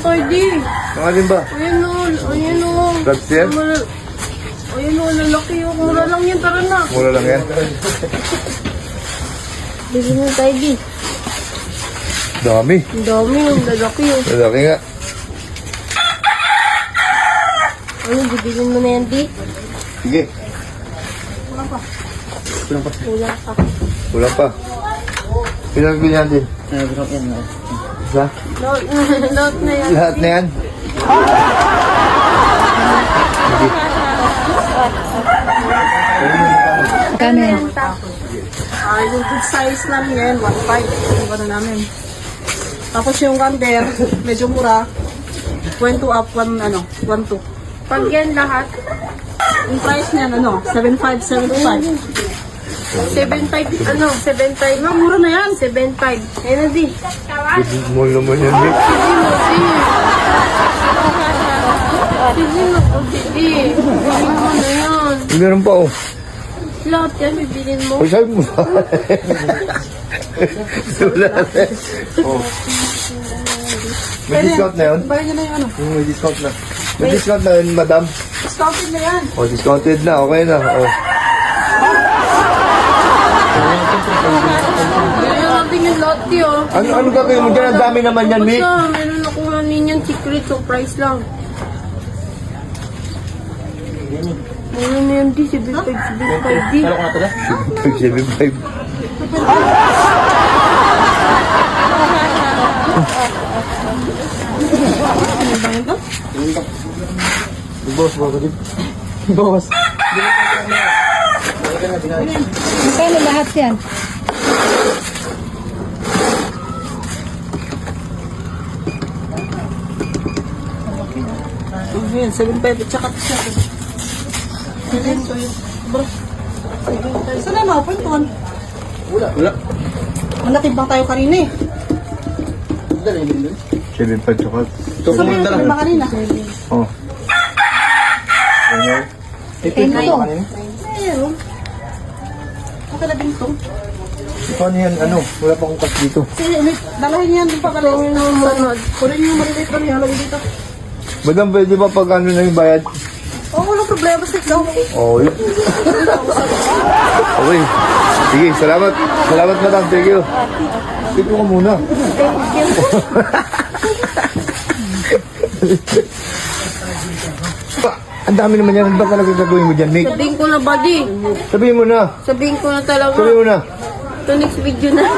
tayo di. Pangalin ba? Ayan o, ayan o. Lobster? Ayan o, lalaki o. Mura lang yan, tara na. Mura lang yan. Bili na tayo di. Dami. Ang dami o, lalaki o. Lalaki nga. Ano, bibilin mo na yan di? Sige. Kulang pa. Kulang pa. Kulang pa. Kulang pa. Pinagbilhan natin. Isa? Lahat na yan. Lahat na yan. Kano yan? Yung good size lang yan, 1.5. Yung ano namin. Tapos yung gander, medyo mura. 1.2 up, 1.2. Pag yan lahat, yung price niyan, 7.5, 7.5. 7.5, 7.5. No, mura na yan, 7.5. Ayun na di. Mall naman yan, Nick. Sige mo, sige. Sige mo, sige. Bibili mo na yan. Meron pa, oh. Lahat yan, bibilin mo. Ay, sabi mo sa wala na. Oh. May discount na yun? Bayan niya na yung May discount na. May discount na yun, madam. Discounted na yan. Oh, discounted na. Okay na. Oh. Ganyan natin yung lahat yun. Ano gagawin mo dyan? Ang dami naman yan, Mick. Basta, meron akong yan secret, so price lang. Ano na yan, di? 75, 75, di. 75. Boss, boss. Magkano lahat yan? Ayan, 75, at saka siya. Bro. Saan na mapuntuan? Wala. Manatid bang tayo kanina eh? 75 tsaka. Sabi yung ba kanina? Oh. Ano? Ito to. Ayun. Okay na din ito. Paano yan? Ano? Wala pa akong cash dito. Dalahin yan din pa pala. Kunin yung maliliit kami. Halagay dito. Madam, pwede ba pag ano na yung bayad? Oo, walang problema. Basta ikaw. Oh, yun. Okay. Sige, salamat. Salamat, madam. Thank you. Thank you ka muna. Ang dami naman yan. Ano ba talaga gagawin mo dyan, Nick? Sabihin ko na, buddy. Sabihin mo na. Sabihin ko na talaga. Sabihin mo na. Ito next video na.